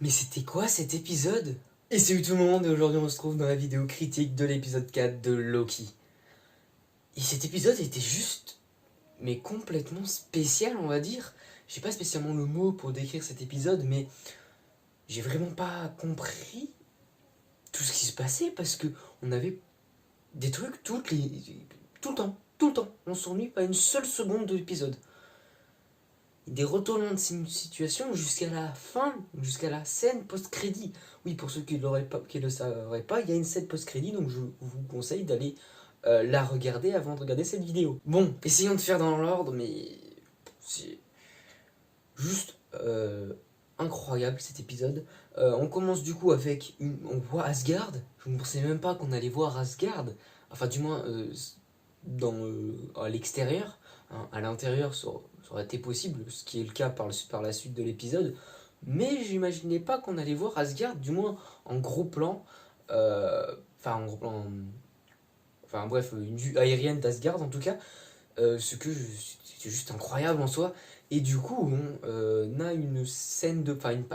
Mais c'était quoi cet épisode? Et salut tout le monde, et aujourd'hui on se trouve dans la vidéo critique de l'épisode 4 de Loki. Et cet épisode était juste, mais complètement spécial on va dire. J'ai pas spécialement le mot pour décrire cet épisode, mais j'ai vraiment pas compris tout ce qui se passait parce que on avait des trucs tout le temps, tout le temps. On s'ennuie pas une seule seconde de l'épisode. Des retournements de situation jusqu'à la fin, jusqu'à la scène post-crédit. Oui, pour ceux qui ne le sauraient pas, il y a une scène post-crédit, donc je vous conseille d'aller la regarder avant de regarder cette vidéo. Bon, essayons de faire dans l'ordre, mais c'est juste incroyable cet épisode. On commence du coup avec on voit Asgard. Je ne pensais même pas qu'on allait voir Asgard. Enfin, du moins à l'extérieur. Hein, à l'intérieur, ça aurait été possible, ce qui est le cas par la suite de l'épisode. Mais j'imaginais pas qu'on allait voir Asgard, du moins en gros plan. En gros plan. Enfin bref, une vue aérienne d'Asgard en tout cas. C'était juste incroyable en soi. Et du coup, on a une scène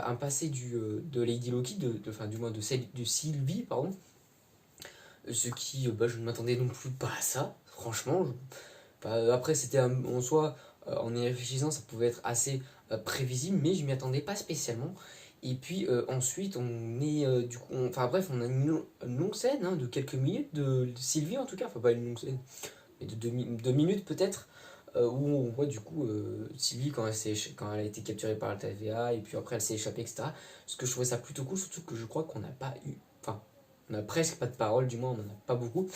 un passé de Lady Loki, du moins de Sylvie, pardon. Ce qui, je ne m'attendais non plus pas à ça, franchement. Après, c'était en soi, en y réfléchissant, ça pouvait être assez prévisible, mais je m'y attendais pas spécialement. Et puis ensuite, on est du coup, bref, on a une longue scène hein, de quelques minutes de Sylvie en tout cas, enfin pas une longue scène, mais de 2 minutes peut-être, où on voit du coup Sylvie quand elle a été capturée par la TVA et puis après elle s'est échappée, etc. Ce que je trouvais ça plutôt cool, surtout que je crois qu'on n'a pas eu, enfin, on a presque pas de parole, du moins on en a pas beaucoup.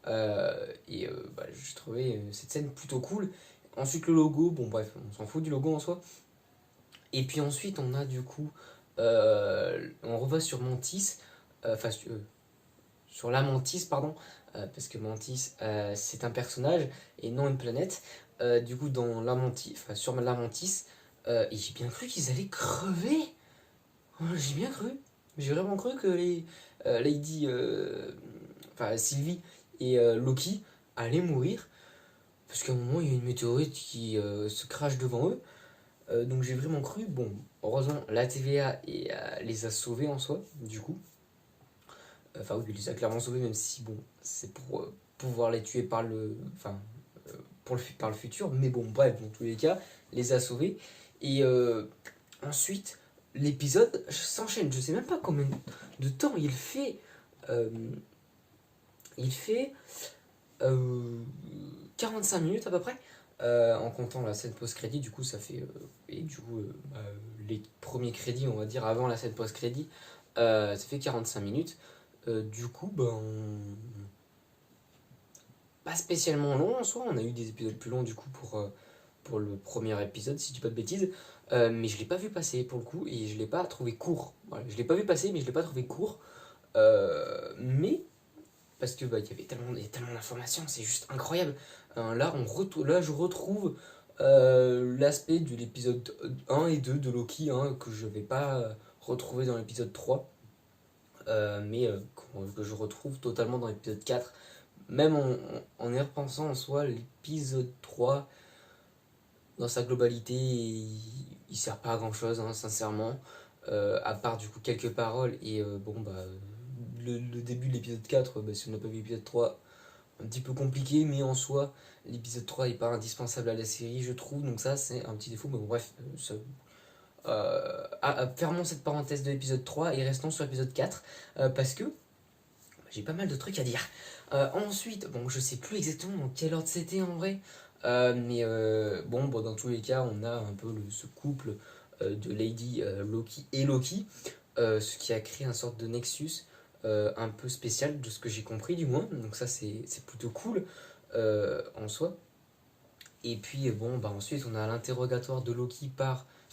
Je trouvais cette scène plutôt cool. Ensuite le logo, bon bref, on s'en fout du logo en soi. Et puis ensuite on a du coup, on revoit sur Mantis, sur la Mantis, pardon, parce que Mantis, c'est un personnage et non une planète. Du coup, sur la Mantis, et j'ai bien cru qu'ils allaient crever. Oh, j'ai bien cru. J'ai vraiment cru que les Lady, Sylvie et Loki allaient mourir. Parce qu'à un moment, il y a une météorite qui se crache devant eux. Donc j'ai vraiment cru. Bon, heureusement, la TVA les a sauvés en soi, du coup. Enfin oui, il les a clairement sauvés, même si bon, c'est pour pouvoir les tuer par le futur. Mais bon, bref, dans tous les cas, les a sauvés. Et ensuite, l'épisode s'enchaîne. Je sais même pas combien de temps il fait. Euh, il fait 45 minutes à peu près. En comptant la scène post-crédit, du coup, ça fait. Les premiers crédits, on va dire, avant la scène post-crédit, ça fait 45 minutes. Du coup, pas spécialement long en soi. On a eu des épisodes plus longs du coup pour le premier épisode, si je dis pas de bêtises. Mais je l'ai pas vu passer pour le coup et je l'ai pas trouvé court. Voilà, je l'ai pas vu passer, mais je l'ai pas trouvé court. Mais parce que il y a tellement d'informations, c'est juste incroyable. Là, je retrouve l'aspect de l'épisode 1 et 2 de Loki hein, que je vais pas retrouver dans l'épisode 3. Que je retrouve totalement dans l'épisode 4. Même en y repensant en soi, l'épisode 3, dans sa globalité, il sert pas à grand chose, hein, sincèrement. À part du coup quelques paroles et le début de l'épisode 4, si on n'a pas vu l'épisode 3, un petit peu compliqué, mais en soi, l'épisode 3 est pas indispensable à la série, je trouve, donc ça c'est un petit défaut, mais bon, bref, fermons cette parenthèse de l'épisode 3 et restons sur l'épisode 4, parce que j'ai pas mal de trucs à dire. Ensuite, bon, je sais plus exactement dans quel ordre c'était en vrai, dans tous les cas, on a un peu ce couple de Lady Loki et Loki, ce qui a créé un sorte de nexus un peu spécial, de ce que j'ai compris du moins, donc ça c'est plutôt cool en soi. Et puis ensuite on a l'interrogatoire de Loki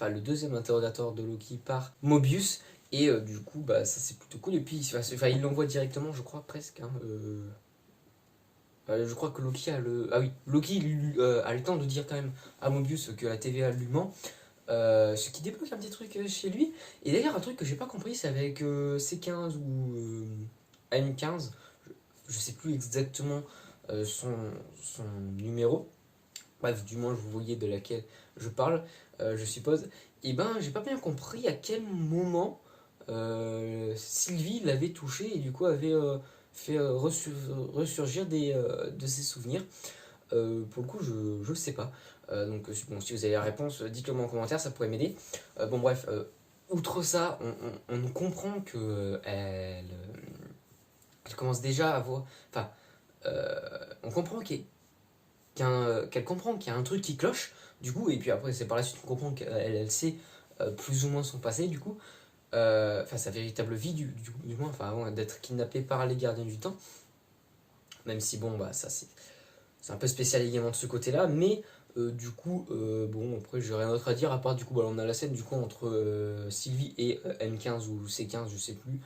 le deuxième interrogatoire de Loki par Mobius, et du coup ça c'est plutôt cool. Et puis il l'envoie directement je crois presque hein, je crois que Loki a le. Ah oui, Loki a le temps de dire quand même à Mobius que la TVA lui ment. Ce qui débloque un petit truc chez lui. Et d'ailleurs, un truc que j'ai pas compris, c'est avec C15 ou M15, je sais plus exactement son numéro. Bref, du moins, vous voyez de laquelle je parle, je suppose. Et j'ai pas bien compris à quel moment Sylvie l'avait touché et du coup avait fait ressurgir de ses souvenirs. Pour le coup, je sais pas. Donc, bon, si vous avez la réponse, dites-le moi en commentaire, ça pourrait m'aider. Bon, bref, outre ça, on comprend que elle commence déjà à voir. Enfin, on comprend qu'elle comprend qu'il y a un truc qui cloche, du coup, et puis après, c'est par la suite qu'on comprend qu'elle sait plus ou moins son passé, du coup. Enfin, sa véritable vie, du moins, enfin, avant d'être kidnappée par les gardiens du temps. Même si, bon, bah, ça, c'est un peu spécial également de ce côté-là, mais du coup, bon, après, j'ai rien d'autre à dire, à part, du coup, bah, on a la scène, du coup, entre Sylvie et M15 ou C15, je sais plus,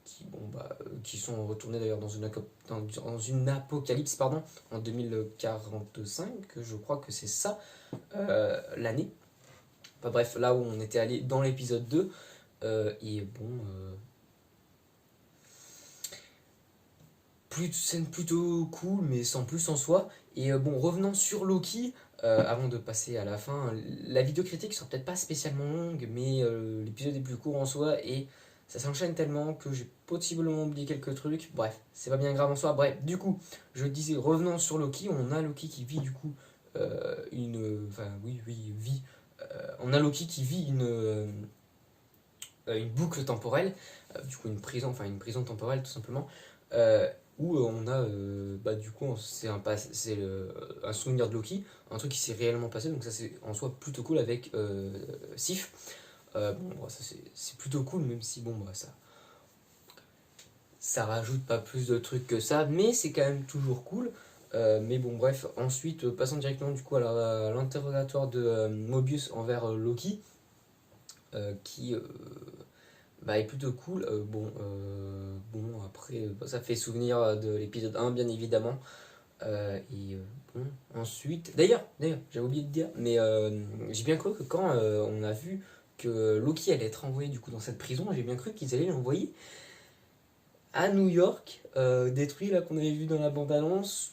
qui, bon, bah, qui sont retournés d'ailleurs dans une apocalypse, pardon, en 2045, je crois que c'est ça, l'année. Enfin, bref, là où on était allé dans l'épisode 2, et bon, scène plutôt cool, mais sans plus en soi. Et bon, revenant sur Loki, avant de passer à la fin, la vidéo critique sera peut-être pas spécialement longue, mais l'épisode est plus court en soi et ça s'enchaîne tellement que j'ai possiblement oublié quelques trucs. Bref, c'est pas bien grave en soi. Bref, du coup, je disais, revenant sur Loki, on a Loki qui vit du coup une. Enfin, oui, vit. On a Loki qui vit une boucle temporelle, du coup une prison temporelle tout simplement, où on a, bah, du coup c'est un souvenir de Loki, un truc qui s'est réellement passé, donc ça c'est en soi plutôt cool avec Sif. Bon, bah, ça c'est plutôt cool, même si bon, bah, ça rajoute pas plus de trucs que ça, mais c'est quand même toujours cool. Mais bon, bref, ensuite, passons directement du coup à l'interrogatoire de Mobius envers Loki, qui bah, est plutôt cool. Bon, après, bah, ça fait souvenir de l'épisode 1, bien évidemment. Bon, ensuite, d'ailleurs, j'avais oublié de dire, mais j'ai bien cru que quand on a vu que Loki allait être envoyé du coup dans cette prison, j'ai bien cru qu'ils allaient l'envoyer à New York, détruit là qu'on avait vu dans la bande-annonce.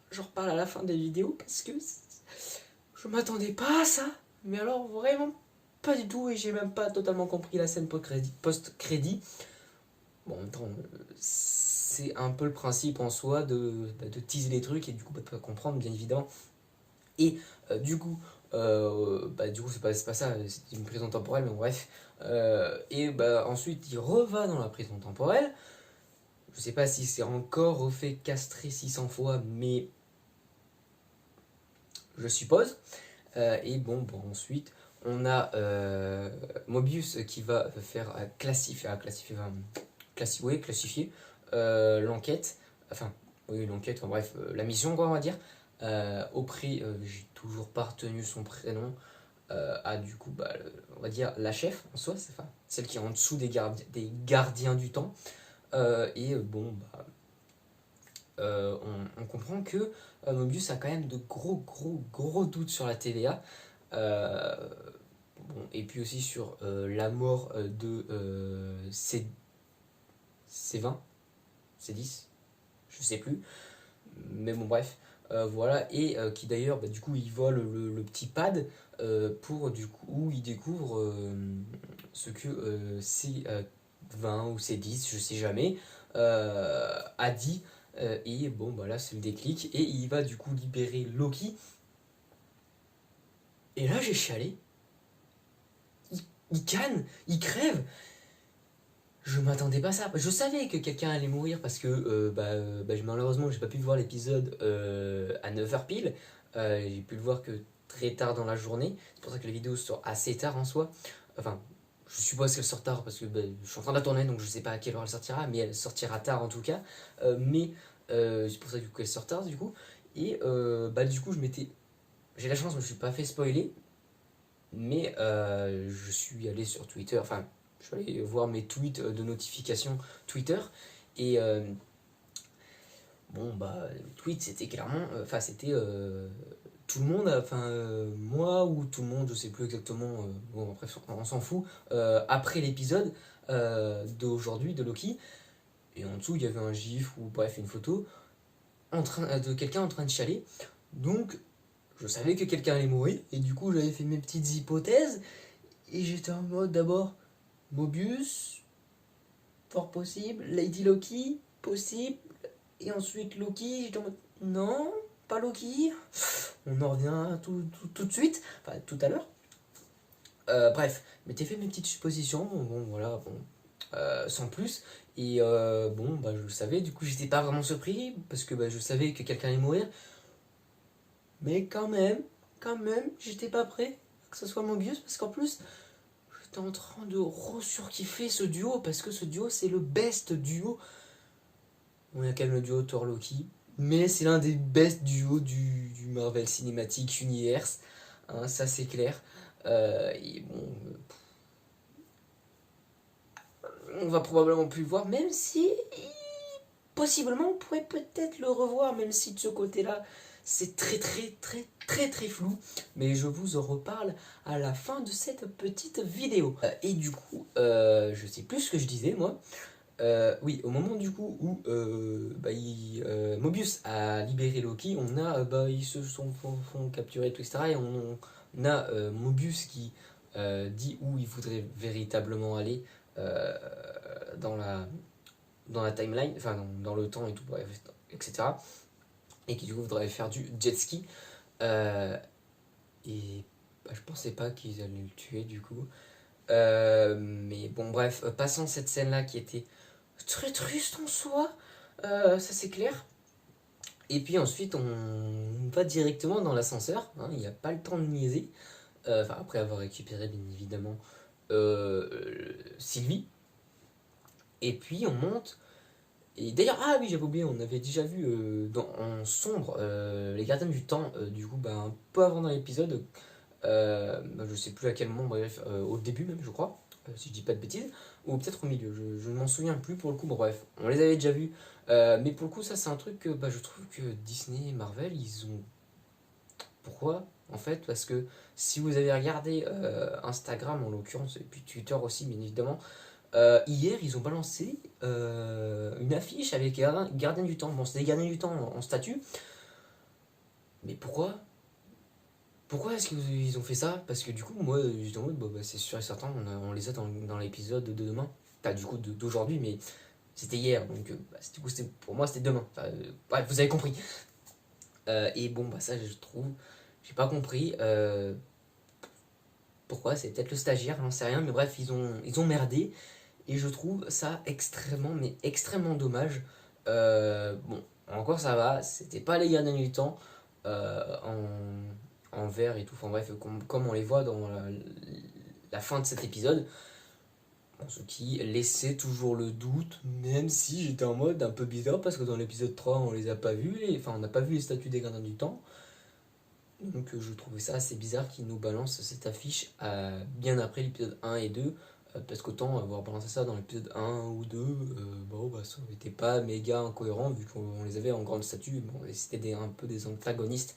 J'en reparle à la fin des vidéos parce que je m'attendais pas à ça, mais alors vraiment pas du tout, et j'ai même pas totalement compris la scène post-crédit. Bon, en même temps, c'est un peu le principe en soi de teaser les trucs et du coup de pas comprendre, bien évidemment. Et du coup c'est pas ça, c'est une prison temporelle, mais bon, bref. Et bah, ensuite, il reva dans la prison temporelle. Je sais pas si c'est encore refait castrer 600 fois, mais je suppose. Et bon, ensuite, on a Mobius qui va faire classifier l'enquête, enfin, oui, l'enquête, enfin bref, la mission, quoi, on va dire, auprès, j'ai toujours pas retenu son prénom, à du coup, bah, on va dire la chef en soi, c'est enfin, celle qui est en dessous des gardiens du temps. Et bon, bah, on comprend que Mobius a quand même de gros doutes sur la TVA. Euh, bon, et puis aussi sur la mort de C20, C10, je sais plus. Mais bon, bref. Voilà, et qui d'ailleurs, bah, du coup, il vole le petit pad pour du coup, où il découvre ce que C20 ou C10, je sais jamais, a dit. Et bon, bah là, c'est le déclic. Et il va du coup libérer Loki. Et là, j'ai chialé. Il canne, il crève. Je m'attendais pas à ça. Je savais que quelqu'un allait mourir parce que malheureusement j'ai pas pu voir l'épisode à 9h pile. J'ai pu le voir que très tard dans la journée. C'est pour ça que la vidéo sort assez tard en soi. Enfin, je suppose qu'elle sort tard parce que je suis en train de la tourner, donc je sais pas à quelle heure elle sortira, mais elle sortira tard en tout cas. C'est pour ça du coup elle sort tard du coup. Et du coup j'ai la chance, je me suis pas fait spoiler, mais je suis allé sur Twitter, enfin je suis allé voir mes tweets de notification Twitter, et bon bah le tweet c'était clairement, enfin c'était tout le monde, enfin moi ou tout le monde, je sais plus exactement, bon après on s'en fout, après l'épisode d'aujourd'hui de Loki, et en dessous il y avait un gif ou bref une photo de quelqu'un en train de chialer, donc je savais que quelqu'un allait mourir, et du coup j'avais fait mes petites hypothèses. Et j'étais en mode d'abord Mobius, fort possible, Lady Loki, possible, et ensuite Loki, j'étais en mode non, pas Loki, on en revient tout de suite, enfin tout à l'heure. Bref, mais t'ai fait mes petites suppositions, bon voilà, bon, sans plus, et bon, bah je le savais, du coup j'étais pas vraiment surpris, parce que bah, je savais que quelqu'un allait mourir, mais quand même, j'étais pas prêt que ce soit Mobius, parce qu'en plus, j'étais en train de surkiffer ce duo, parce que ce duo c'est le best duo. On a quand même le duo Thor-Loki, mais c'est l'un des best duos du Marvel Cinematic Universe, hein, ça c'est clair. Et bon, on va probablement plus le voir, même si possiblement on pourrait peut-être le revoir, même si de ce côté-là c'est très flou, mais je vous en reparle à la fin de cette petite vidéo. Et du coup, je sais plus ce que je disais moi. Oui, au moment du coup où Mobius a libéré Loki, ils se font capturer, tout, etc. Et on a Mobius qui dit où il voudrait véritablement aller euh, dans la timeline, enfin dans le temps et tout, bref, etc. Et qui du coup voudrait faire du jet ski. Euh, et bah, je pensais pas qu'ils allaient le tuer du coup. Mais bon, bref, passons cette scène-là qui était très triste en soi, ça c'est clair. Et puis ensuite, on va directement dans l'ascenseur, hein, il n'y a pas le temps de niaiser. Après avoir récupéré bien évidemment Sylvie. Et puis on monte. Et d'ailleurs, ah oui, j'avais oublié, on avait déjà vu en sombre les gardiens du temps, du coup, bah, un peu avant dans l'épisode, je sais plus à quel moment, bref, au début même, je crois, si je dis pas de bêtises, ou peut-être au milieu, je ne m'en souviens plus pour le coup, bon, bref, on les avait déjà vus, mais pour le coup, ça c'est un truc que bah, je trouve que Disney et Marvel, ils ont. Pourquoi? En fait, parce que si vous avez regardé Instagram en l'occurrence, et puis Twitter aussi, bien évidemment, hier, ils ont balancé une affiche avec Gardien du Temps. Bon, c'est des Gardiens du Temps en statue. Mais pourquoi est-ce qu'ils ont fait ça? Parce que du coup, moi, j'étais en mode, bah, c'est sûr et certain, on les a dans l'épisode de demain. Pas du coup d'aujourd'hui, mais c'était hier. Donc, du coup, pour moi, c'était demain. Enfin, bref, vous avez compris. Et bon, bah, ça, je trouve, j'ai pas compris. Pourquoi? C'est peut-être le stagiaire, j'en sais rien. Mais bref, ils ont merdé. Et je trouve ça extrêmement, mais extrêmement dommage. Bon, encore ça va, c'était pas les gardiens du temps en vert et tout. Enfin bref, comme on les voit dans la fin de cet épisode. Bon, ce qui laissait toujours le doute, même si j'étais en mode un peu bizarre parce que dans l'épisode 3 on les a pas vus, enfin on n'a pas vu les statues des gardiens du temps. Donc je trouvais ça assez bizarre qu'ils nous balancent cette affiche bien après l'épisode 1 et 2. Parce qu'autant avoir balancé ça dans l'épisode 1 ou 2, bon, bah, ça n'était pas méga incohérent vu qu'on les avait en grande statue. Bon, c'était un peu des antagonistes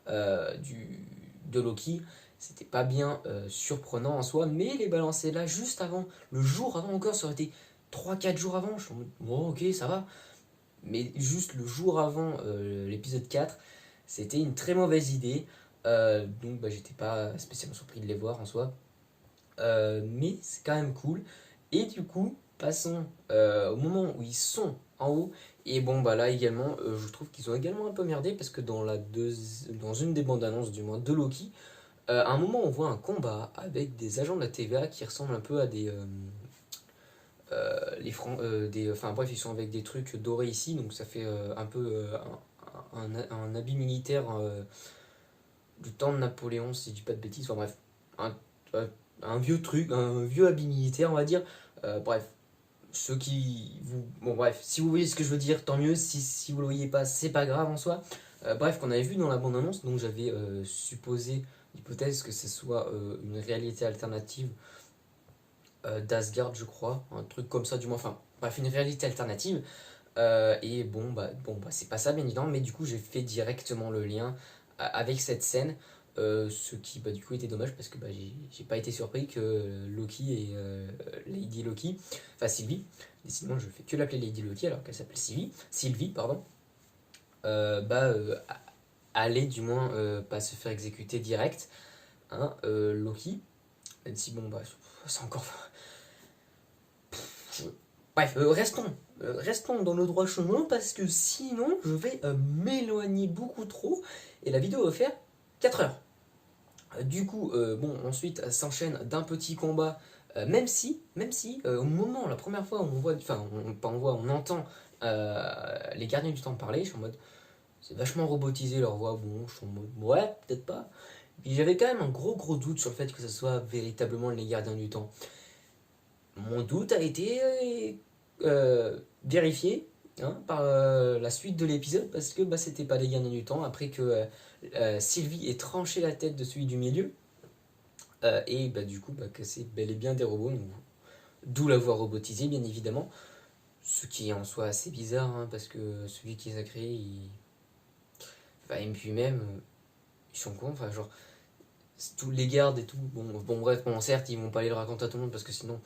de Loki. C'était pas bien surprenant en soi, mais les balancer là juste avant, le jour avant encore, ça aurait été 3 4 jours avant. Je suis en mode, bon, ok, ça va. Mais juste le jour avant l'épisode 4, c'était une très mauvaise idée. Donc bah, j'étais pas spécialement surpris de les voir en soi. Mais c'est quand même cool. Et du coup, passons au moment où ils sont en haut. Et bon, bah là également, je trouve qu'ils ont également un peu merdé parce que dans une des bandes annonces, du moins de Loki, à un moment on voit un combat avec des agents de la TVA qui ressemblent un peu à enfin bref, ils sont avec des trucs dorés ici, donc ça fait un peu un habit militaire du temps de Napoléon, si je dis pas de bêtises. Enfin bref, un, euh, un vieux truc, un vieux habit militaire, on va dire. Bref, ceux qui vous. Bon, bref, si vous voyez ce que je veux dire, tant mieux. Si vous le voyez pas, c'est pas grave en soi. Bref, qu'on avait vu dans la bande-annonce, donc j'avais supposé l'hypothèse que ce soit une réalité alternative d'Asgard, je crois, un truc comme ça, du moins. Enfin, bref, une réalité alternative. Et bon, bah, c'est pas ça, bien évidemment, mais du coup, j'ai fait directement le lien avec cette scène. Ce qui bah, du coup était dommage parce que bah, j'ai pas été surpris que Loki et Lady Loki, enfin Sylvie, décidément je fais que l'appeler Lady Loki alors qu'elle s'appelle Sylvie pardon, allait du moins pas se faire exécuter direct, hein, Loki, Même si bon bah c'est encore... Bref, restons dans le droit chemin parce que sinon je vais m'éloigner beaucoup trop et la vidéo va faire 4 heures. Du coup, bon, ensuite s'enchaîne d'un petit combat, même si au moment, la première fois, on voit, enfin, pas on voit, on entend les gardiens du temps parler, je suis en mode, c'est vachement robotisé leur voix, bon, je suis en mode, ouais, peut-être pas. Puis j'avais quand même un gros doute sur le fait que ce soit véritablement les gardiens du temps. Mon doute a été vérifié par la suite de l'épisode parce que bah, c'était pas les gardiens du temps après que Sylvie ait tranché la tête de celui du milieu. Et bah, du coup, bah, que c'est bel et bien des robots, d'où la voix robotisée, bien évidemment. Ce qui est en soi assez bizarre, parce que celui qui les a créés, enfin, et puis même, ils sont cons, enfin, genre, tous les gardes et tout. Bon bref, bon, certes, ils vont pas aller le raconter à tout le monde parce que sinon,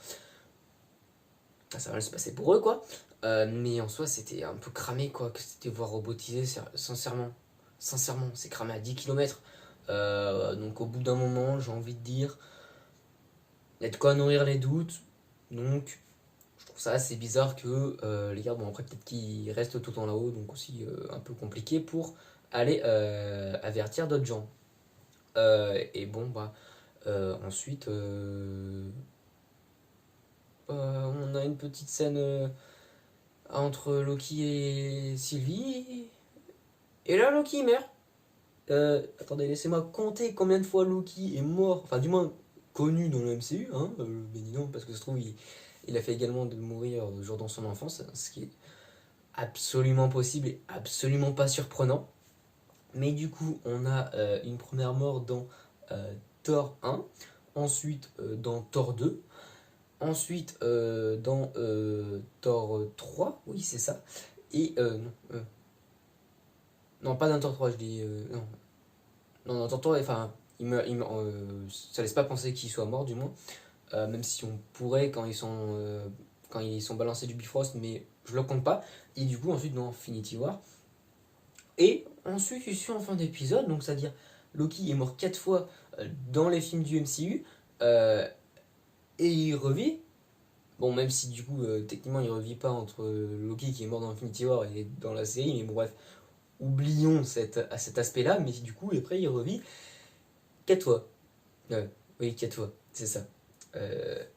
ça va se passer pour eux, quoi. Mais en soi, c'était un peu cramé, quoi, que c'était voix robotisée, sincèrement. Sincèrement, c'est cramé à 10 km. Donc, au bout d'un moment, j'ai envie de dire, il y a de quoi nourrir les doutes. Donc, je trouve ça assez bizarre que les gardes, bon après peut-être qu'ils restent tout en là-haut, donc aussi un peu compliqué pour aller avertir d'autres gens. Et bon, bah, ensuite, on a une petite scène entre Loki et Sylvie, et là Loki meurt. Attendez, laissez-moi compter combien de fois Loki est mort, enfin du moins connu dans le MCU, mais non, parce que ça se trouve, il a fait également de mourir genre dans son enfance, ce qui est absolument possible et absolument pas surprenant. Mais du coup, on a une première mort dans Thor 1, ensuite dans Thor 2, ensuite dans Thor 3, oui c'est ça, et non, pas dans Thor 3, je dis... non, dans Thor 3, enfin, ça laisse pas penser qu'il soit mort du moins, même si on pourrait quand ils sont balancés du Bifrost, mais je le compte pas. Et du coup, ensuite, dans Infinity War. Et ensuite, je suis en fin d'épisode, donc c'est-à-dire Loki est mort 4 fois dans les films du MCU, et il revit. Bon, même si du coup, techniquement, il revit pas entre Loki qui est mort dans Infinity War et dans la série, mais bon, bref, oublions cet aspect-là, mais du coup, après, il revit 4 fois. Oui, 4 fois, c'est ça.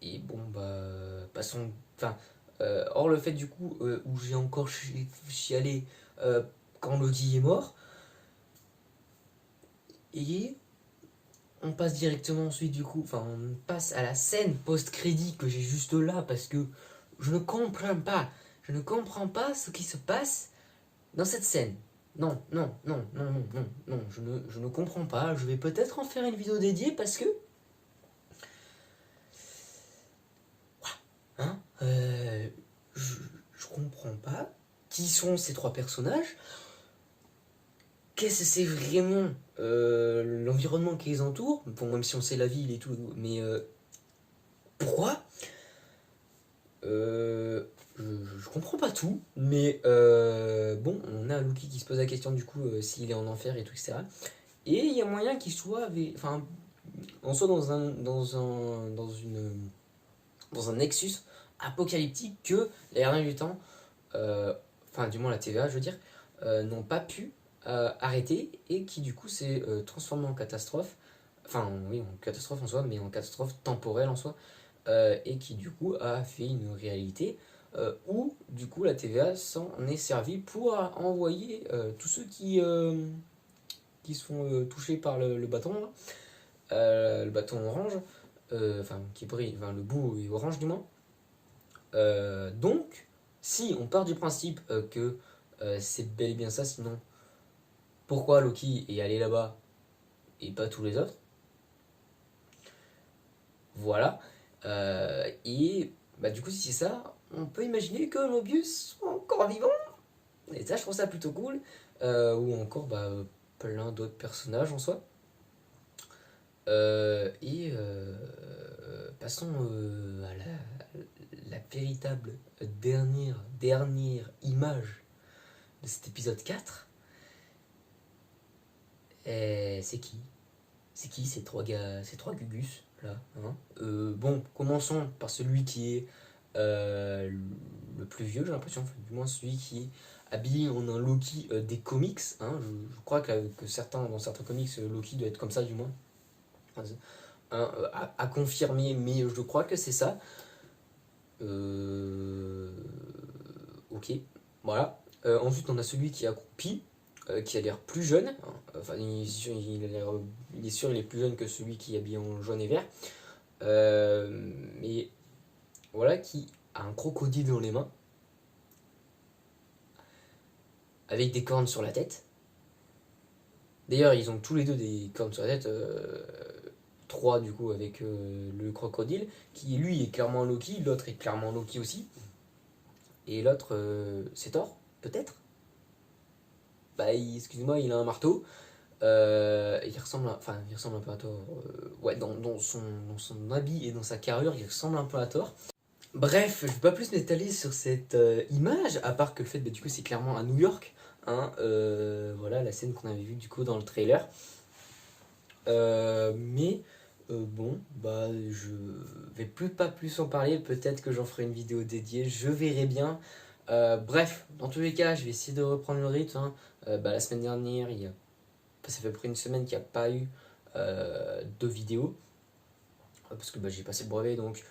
Et bon, bah, passons. Enfin, hors le fait du coup où j'ai encore chialé quand Loki est mort. Et on passe directement ensuite du coup, enfin on passe à la scène post-crédit que j'ai juste là parce que je ne comprends pas. Je ne comprends pas ce qui se passe dans cette scène. Non, non, non, non, non, non, non, je ne comprends pas. Je vais peut-être en faire une vidéo dédiée parce que... Hein je comprends pas. Qui sont ces trois personnages? Qu'est-ce que c'est vraiment l'environnement qui les entoure? Bon, même si on sait la ville et tout, mais pourquoi? Je comprends pas tout, mais bon, on a Loki qui se pose la question du coup s'il est en enfer et tout, etc. Et il y a moyen qu'il soit, enfin, on soit dans un nexus apocalyptique que les gardiens du temps, enfin du moins la TVA, je veux dire, n'ont pas pu arrêter et qui du coup s'est transformé en catastrophe, enfin oui en catastrophe en soi, mais en catastrophe temporelle en soi, et qui du coup a fait une réalité où du coup la TVA s'en est servie pour envoyer tous ceux qui sont touchés par le bâton, là, le bâton orange, enfin qui brille, enfin le bout est orange du moins. Donc, si on part du principe que c'est bel et bien ça, sinon pourquoi Loki est allé là-bas et pas tous les autres? Voilà. Et bah, du coup, si c'est ça, on peut imaginer que Mobius soit encore vivant. Et ça, je trouve ça plutôt cool. Ou encore bah, plein d'autres personnages en soi. Et passons à la véritable dernière image de cet épisode 4. Et c'est qui? C'est qui ces trois gars, ces trois Gugus Voilà, hein. Bon, commençons par celui qui est le plus vieux, j'ai l'impression, enfin, du moins celui qui est habillé en un Loki des comics. Hein. Je crois que dans certains comics, Loki doit être comme ça, du moins. Enfin, hein, à confirmer, mais je crois que c'est ça. Ok, voilà. Ensuite, on a celui qui est accroupi, qui a l'air plus jeune. Hein. Enfin, il est sûr, il est plus jeune que celui qui est habillé en jaune et vert. Mais voilà, qui a un crocodile dans les mains, avec des cornes sur la tête. D'ailleurs, ils ont tous les deux des cornes sur la tête. Trois du coup avec le crocodile, qui lui est clairement Loki, l'autre est clairement Loki aussi. Et l'autre, c'est Thor, peut-être. Bah, excuse-moi, il a un marteau. Il ressemble un peu à Thor. Ouais, dans son habit et dans sa carrure, il ressemble un peu à Thor. Bref, je ne vais pas plus m'étaler sur cette image, à part que le fait, bah, du coup, c'est clairement à New York. Hein, voilà la scène qu'on avait vue du coup dans le trailer. Mais bon, bah je vais pas plus en parler. Peut-être que j'en ferai une vidéo dédiée. Je verrai bien. Bref, dans tous les cas, je vais essayer de reprendre le rythme. Hein. La semaine dernière, ça fait à peu près une semaine qu'il n'y a pas eu de vidéo. Parce que j'ai passé le brevet, donc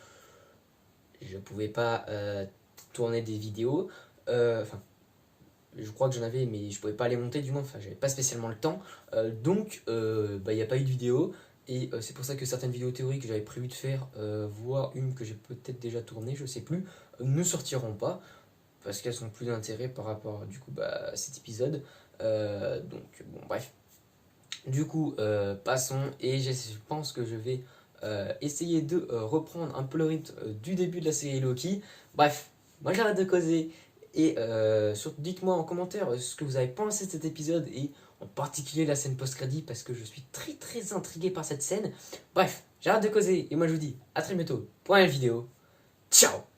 je pouvais pas tourner des vidéos. Enfin, je crois que j'en avais, mais je pouvais pas les monter du moins. Enfin, j'avais pas spécialement le temps. Donc, il n'y a pas eu de vidéo. Et c'est pour ça que certaines vidéos théoriques que j'avais prévu de faire, voire une que j'ai peut-être déjà tournée, je sais plus, ne sortiront pas. Parce qu'elles sont plus d'intérêt par rapport du coup, à cet épisode. Donc, bon, bref. Du coup, passons. Et je pense que je vais essayer de reprendre un peu le rythme du début de la série Loki. Bref, moi j'arrête de causer. Et surtout, dites-moi en commentaire ce que vous avez pensé de cet épisode et en particulier la scène post-crédit parce que je suis très très intrigué par cette scène. Bref, j'arrête de causer et moi je vous dis à très bientôt pour une vidéo. Ciao!